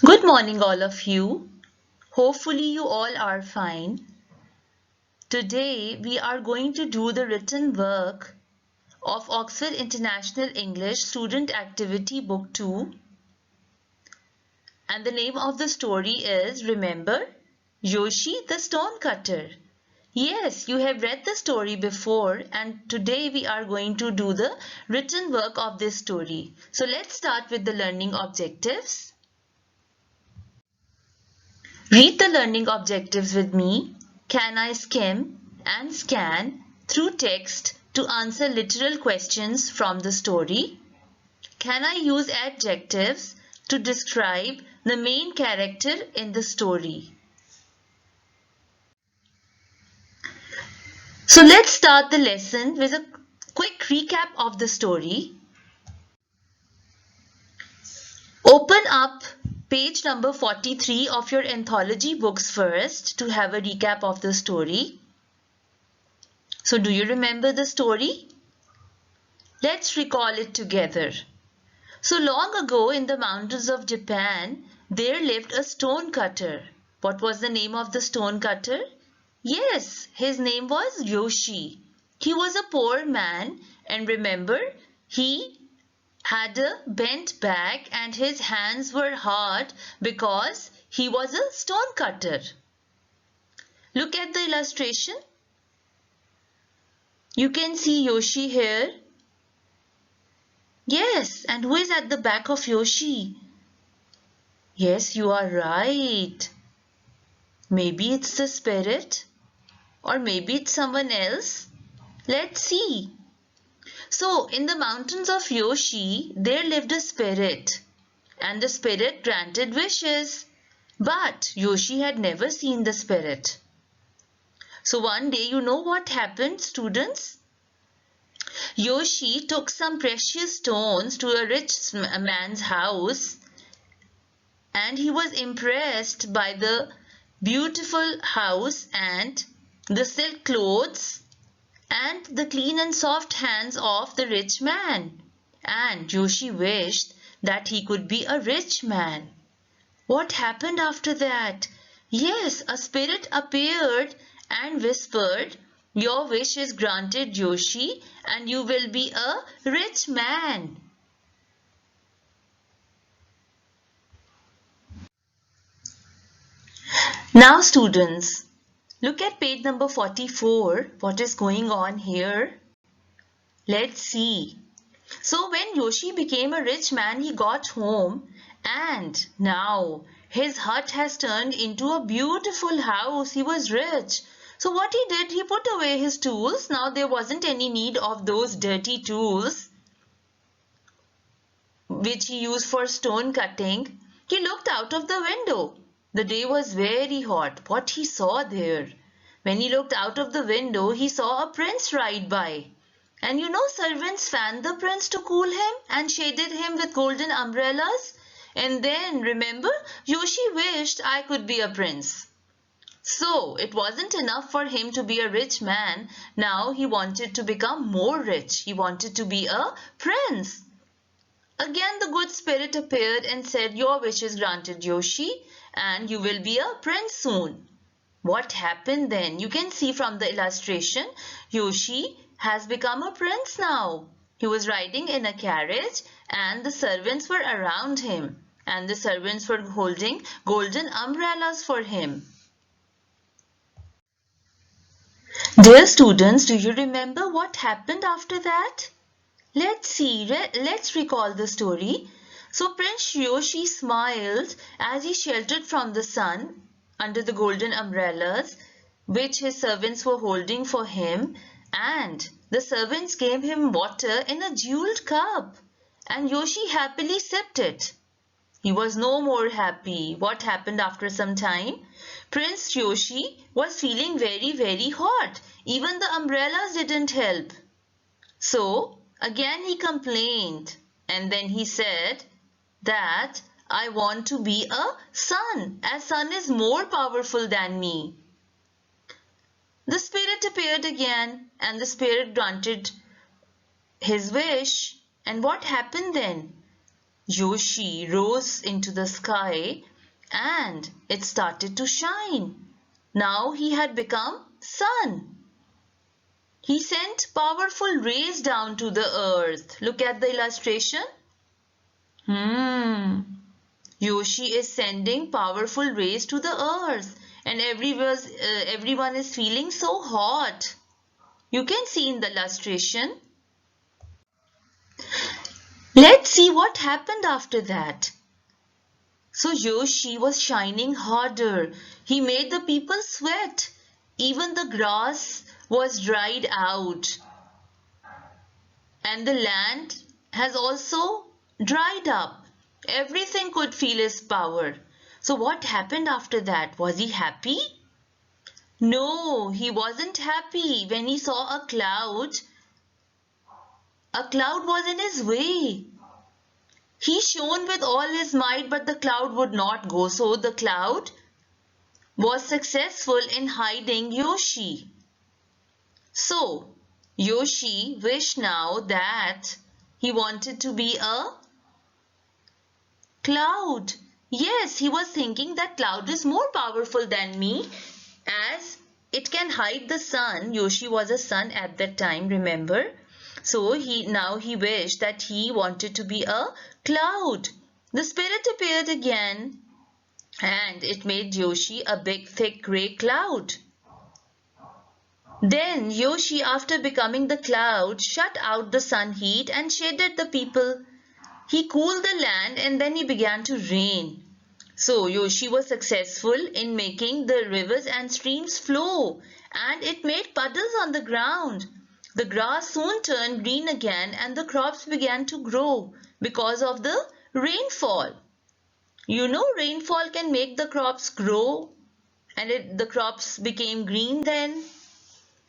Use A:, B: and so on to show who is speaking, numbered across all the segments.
A: Good morning, all of you. Hopefully, you all are fine. Today, we are going to do the written work of Oxford International English Student Activity Book 2. And the name of the story is, remember, Yoshi the Stonecutter. Yes, you have read the story before, and today we are going to do the written work of this story. So let's start with the learning objectives. Read the learning objectives with me. Can I skim and scan through text to answer literal questions from the story? Can I use adjectives to describe the main character in the story? So let's start the lesson with a quick recap of the story. Open up page number 43 of your anthology books first to have a recap of the story. So do you remember the story? Let's recall it together. So long ago in the mountains of Japan, there lived a stonecutter. What was the name of the stonecutter? Yes, his name was Yoshi. He was a poor man, and remember, he had a bent back and his hands were hard because he was a stonecutter. Look at the illustration. You can see Yoshi here. Yes, and who is at the back of Yoshi? Yes, you are right. Maybe it's the spirit, or maybe it's someone else. Let's see. So, in the mountains of Yoshi, there lived a spirit, and the spirit granted wishes. But Yoshi had never seen the spirit. So one day, you know what happened, students? Yoshi took some precious stones to a rich man's house, and he was impressed by the beautiful house and the silk clothes and the clean and soft hands of the rich man. And Yoshi wished that he could be a rich man. What happened after that? Yes, a spirit appeared and whispered, "Your wish is granted, Yoshi, and you will be a rich man." Now, students, look at page number 44. What is going on here? Let's see. So when Yoshi became a rich man, he got home, and now his hut has turned into a beautiful house. He was rich. So what he did, he put away his tools. Now there wasn't any need of those dirty tools which he used for stone cutting. He looked out of the window. The day was very hot. What he saw there? When he looked out of the window, he saw a prince ride by. And you know, servants fanned the prince to cool him and shaded him with golden umbrellas. And then, remember, Yoshi wished I could be a prince. So, it wasn't enough for him to be a rich man. Now he wanted to become more rich. He wanted to be a prince. Again, the good spirit appeared and said, "Your wish is granted, Yoshi, and you will be a prince soon." What happened then? You can see from the illustration, Yoshi has become a prince now. He was riding in a carriage and the servants were around him, and the servants were holding golden umbrellas for him. Dear students, do you remember what happened after that? Let's see, let's recall the story. So Prince Yoshi smiled as he sheltered from the sun under the golden umbrellas which his servants were holding for him, and the servants gave him water in a jeweled cup, and Yoshi happily sipped it. He was no more happy. What happened after some time? Prince Yoshi was feeling very hot. Even the umbrellas didn't help. So again he complained, and then he said that I want to be a sun, as sun is more powerful than me. The spirit appeared again, and the spirit granted his wish. And what happened then? Yoshi rose into the sky and it started to shine. Now he had become sun. He sent powerful rays down to the earth. Look at the illustration. Yoshi is sending powerful rays to the earth and everyone is feeling so hot. You can see in the illustration. Let's see what happened after that. So Yoshi was shining harder. He made the people sweat. Even the grass was dried out. And the land has also dried up. Everything could feel his power. So what happened after that? Was he happy? No, he wasn't happy when he saw a cloud. A cloud was in his way. He shone with all his might, but the cloud would not go. So the cloud was successful in hiding Yoshi. So Yoshi wished now that he wanted to be a cloud. Yes, he was thinking that cloud is more powerful than me as it can hide the sun. Yoshi was a sun at that time, remember? So now he wished that he wanted to be a cloud. The spirit appeared again and it made Yoshi a big thick grey cloud. Then Yoshi, after becoming the cloud, shut out the sun heat and shaded the people. He cooled the land and then he began to rain. So Yoshi was successful in making the rivers and streams flow and it made puddles on the ground. The grass soon turned green again and the crops began to grow because of the rainfall. You know, rainfall can make the crops grow and the crops became green then.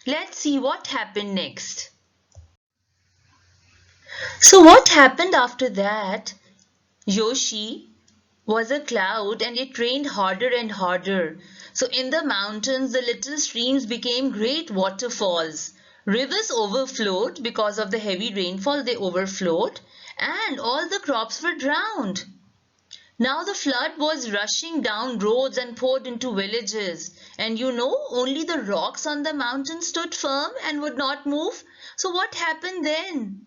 A: Let's see what happened next. So what happened after that? Yoshi was a cloud and it rained harder and harder. So in the mountains, the little streams became great waterfalls. Rivers overflowed because of the heavy rainfall, they overflowed and all the crops were drowned. Now the flood was rushing down roads and poured into villages. And you know, only the rocks on the mountain stood firm and would not move. So what happened then?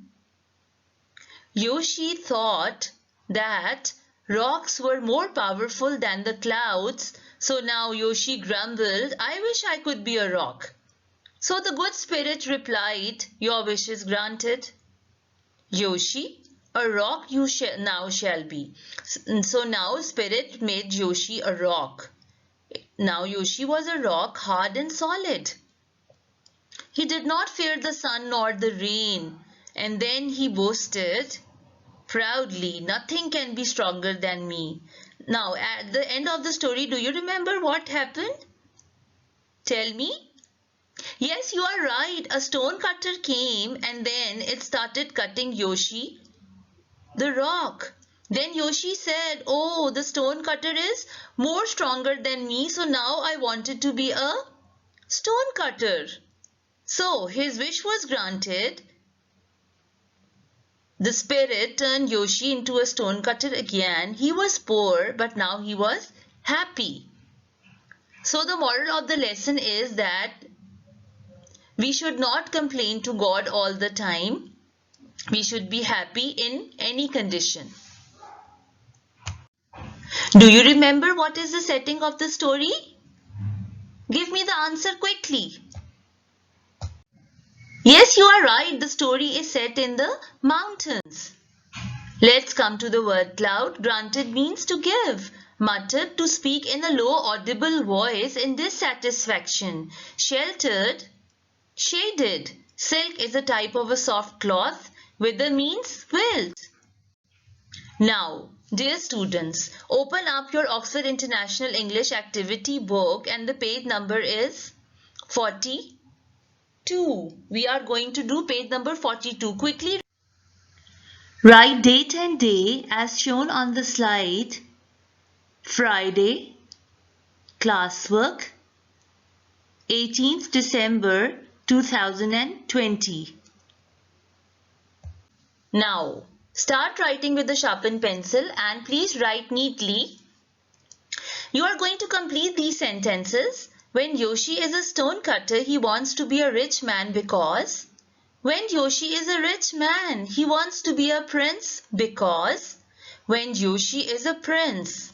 A: Yoshi thought that rocks were more powerful than the clouds. So now Yoshi grumbled, "I wish I could be a rock." So the good spirit replied, "Your wish is granted. Yoshi, a rock you now shall be." So now spirit made Yoshi a rock. Now Yoshi was a rock, hard and solid. He did not fear the sun nor the rain. And then he boasted proudly, "Nothing can be stronger than me." Now at the end of the story, do you remember what happened? Tell me. Yes, you are right. A stone cutter came and then it started cutting Yoshi, the rock. Then Yoshi said, "Oh, the stone cutter is more stronger than me, so now I wanted to be a stone cutter." So his wish was granted. The spirit turned Yoshi into a stone cutter again. He was poor, but now he was happy. So the moral of the lesson is that we should not complain to God all the time. We should be happy in any condition. Do you remember what is the setting of the story? Give me the answer quickly. Yes, you are right. The story is set in the mountains. Let's come to the word cloud. Granted means to give. Muttered, to speak in a low audible voice in dissatisfaction. Sheltered, shaded. Silk is a type of a soft cloth. Wither means wilt. Now, dear students, open up your Oxford International English Activity book and the page number is 42. We are going to do page number 42. Quickly write date and day as shown on the slide. Friday, classwork, 18th December 2020. Now, Start writing with the sharpened pencil and please write neatly. You are going to complete these sentences. When Yoshi is a stone cutter, he wants to be a rich man because. When Yoshi is a rich man, he wants to be a prince because. When Yoshi is a prince,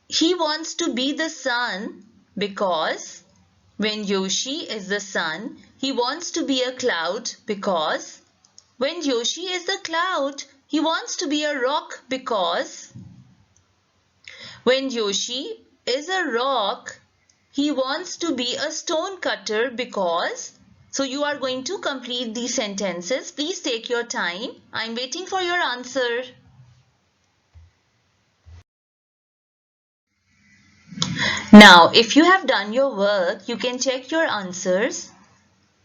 A: he wants to be the sun because. When Yoshi is the sun, he wants to be a cloud because. When Yoshi is the cloud, he wants to be a rock because. When Yoshi is a rock, he wants to be a stone cutter because. So you are going to complete these sentences. Please take your time. I'm waiting for your answer. Now, if you have done your work, you can check your answers.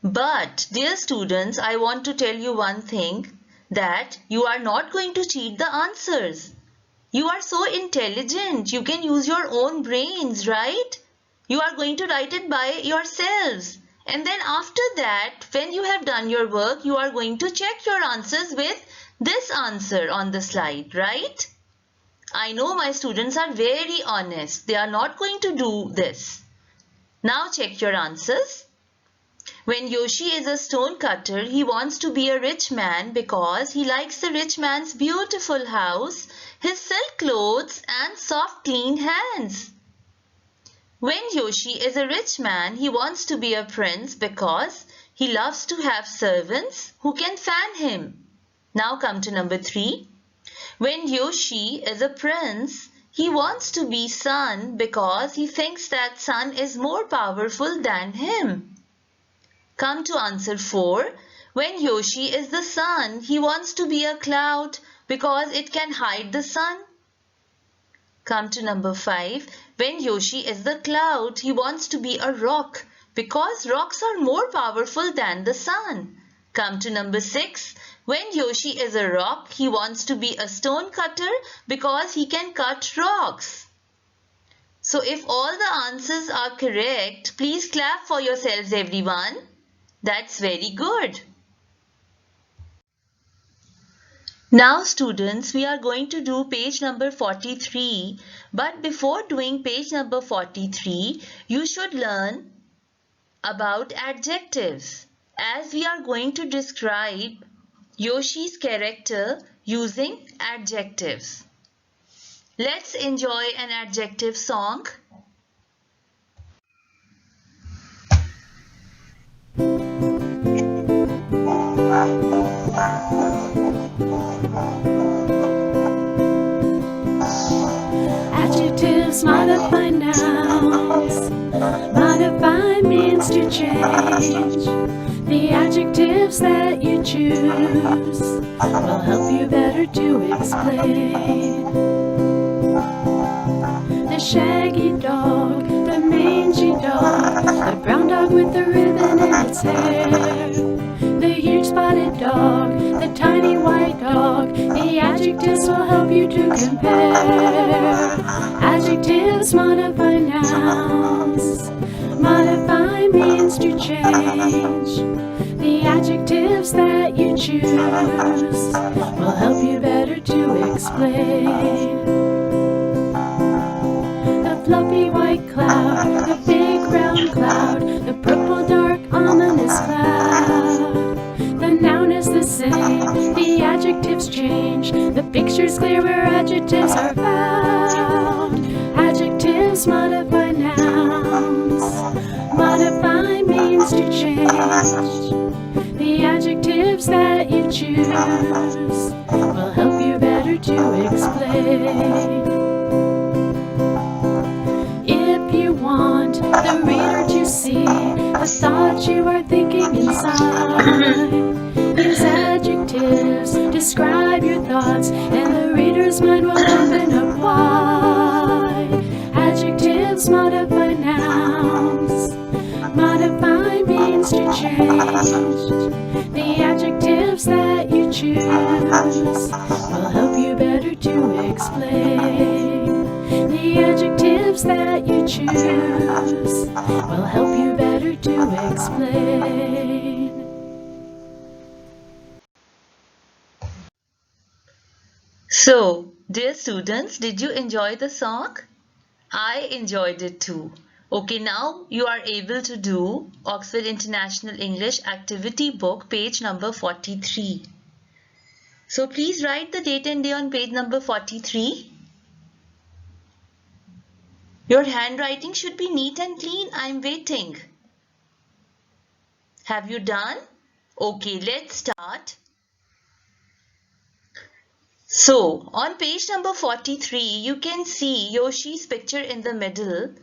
A: But, dear students, I want to tell you one thing, that you are not going to cheat the answers. You are so intelligent. You can use your own brains, right? You are going to write it by yourselves. And then after that, when you have done your work, you are going to check your answers with this answer on the slide, right? I know my students are very honest. They are not going to do this. Now check your answers. When Yoshi is a stone cutter, he wants to be a rich man because he likes the rich man's beautiful house, his silk clothes and soft clean hands. When Yoshi is a rich man, he wants to be a prince because he loves to have servants who can fan him. Now come to number 3. When Yoshi is a prince, he wants to be sun because he thinks that sun is more powerful than him. Come to answer 4. When Yoshi is the sun, he wants to be a cloud because it can hide the sun. Come to number 5. When Yoshi is the cloud, he wants to be a rock because rocks are more powerful than the sun. Come to number 6. When Yoshi is a rock, he wants to be a stone cutter because he can cut rocks. So if all the answers are correct, please clap for yourselves, everyone. That's very good. Now students, we are going to do page number 43. But before doing page number 43, you should learn about adjectives, as we are going to describe Yoshi's character using adjectives. Let's enjoy an adjective song.
B: Adjectives modify nouns. Modify means to change. The adjectives that you choose will help you better to explain. The shaggy dog, the mangy dog, the brown dog with the ribbon in its hair, the huge spotted dog, the tiny white dog. The adjectives will help you to compare. Adjectives modify nouns. Modify means to change. The adjectives that you choose will help you better to explain. The fluffy white cloud, the big round cloud, the purple dark ominous cloud. The noun is the same, the adjectives change. The picture's clear where adjectives are found. Adjectives modify nouns. Modify means to change. The adjectives that you choose will help you better to explain. If you want the reader to see the thought you are thinking inside, use adjectives, describe your thoughts, and the reader's mind will open up wide. Adjectives modify nouns. Modify means to change. The adjectives that you choose will help you better to explain. The adjectives that you choose will help you better to explain.
A: So, dear students, did you enjoy the song? I enjoyed it too. Okay, now you are able to do Oxford International English Activity Book, page number 43. So please write the date and day on page number 43. Your handwriting should be neat and clean. I'm waiting. Have you done? Okay, let's start. So, on page number 43, you can see Yoshi's picture in the middle.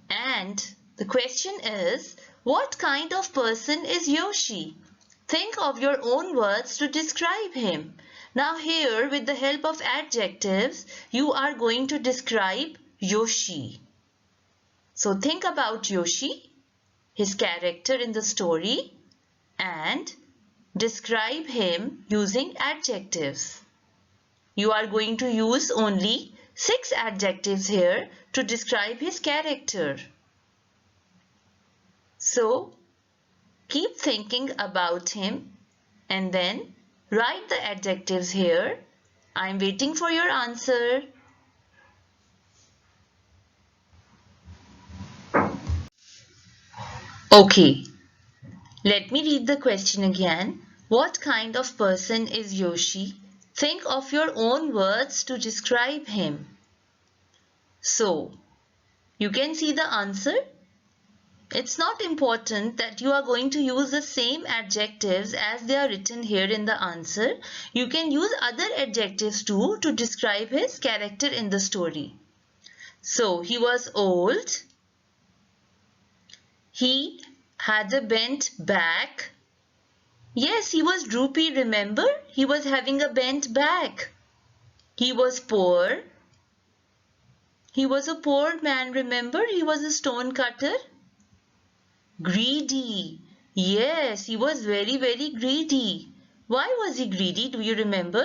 A: And the question is, what kind of person is Yoshi? Think of your own words to describe him. Now here, with the help of adjectives, you are going to describe Yoshi. So think about Yoshi, his character in the story, and describe him using adjectives. You are going to use only 6 adjectives here to describe his character. So, keep thinking about him and then write the adjectives here. I'm waiting for your answer. Okay, let me read the question again. What kind of person is Yoshi? Think of your own words to describe him. So, you can see the answer. It's not important that you are going to use the same adjectives as they are written here in the answer. You can use other adjectives too to describe his character in the story. So, he was old. He had a bent back. Yes, he was droopy, remember? He was having a bent back. He was poor. He was a poor man, remember? He was a stone cutter. Greedy. Yes, he was very, very greedy. Why was he greedy? Do you remember?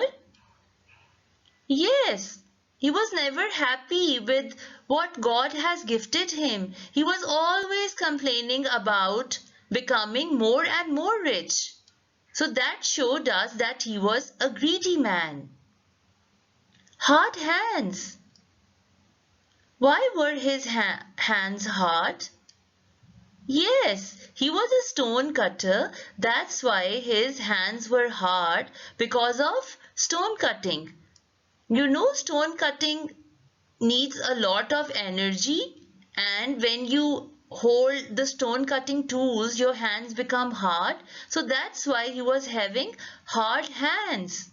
A: Yes, he was never happy with what God has gifted him. He was always complaining about becoming more and more rich. So that showed us that he was a greedy man. Hard hands. Why were his hands hard? Yes, he was a stone cutter. That's why his hands were hard, because of stone cutting. You know, stone cutting needs a lot of energy, and when you hold the stone cutting tools, your hands become hard. So that's why he was having hard hands.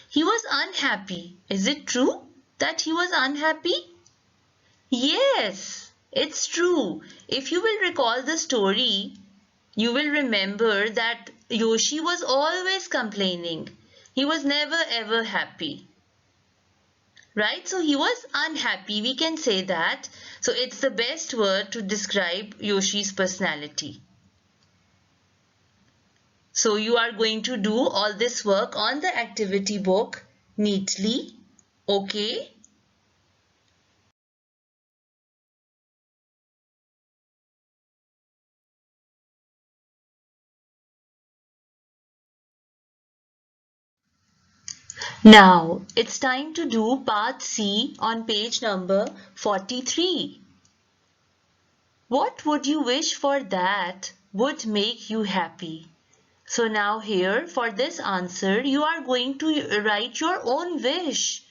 A: He was unhappy. Is it true that he was unhappy? Yes, it's true. If you will recall the story, you will remember that Yoshi was always complaining. He was never ever happy. Right? So he was unhappy. We can say that. So it's the best word to describe Yoshi's personality. So you are going to do all this work on the activity book neatly. Okay? Now, it's time to do part C on page number 43. What would you wish for that would make you happy? So now here, for this answer, you are going to write your own wish.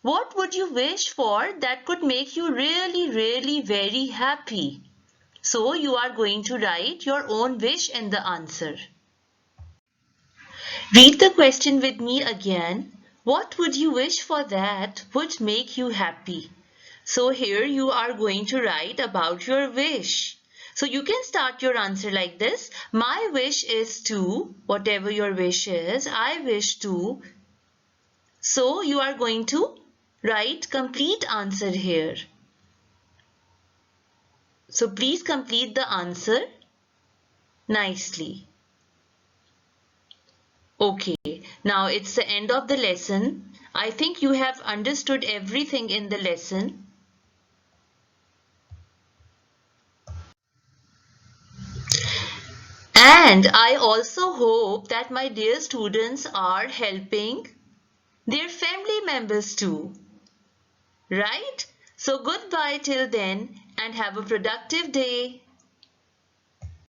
A: What would you wish for that could make you really, really very happy? So you are going to write your own wish in the answer. Read the question with me again. What would you wish for that would make you happy? So here you are going to write about your wish. So you can start your answer like this. My wish is to, whatever your wish is, I wish to. So you are going to write complete answer here. So please complete the answer nicely. Okay, now it's the end of the lesson. I think you have understood everything in the lesson. And I also hope that my dear students are helping their family members too. Right? So goodbye till then and have a productive day.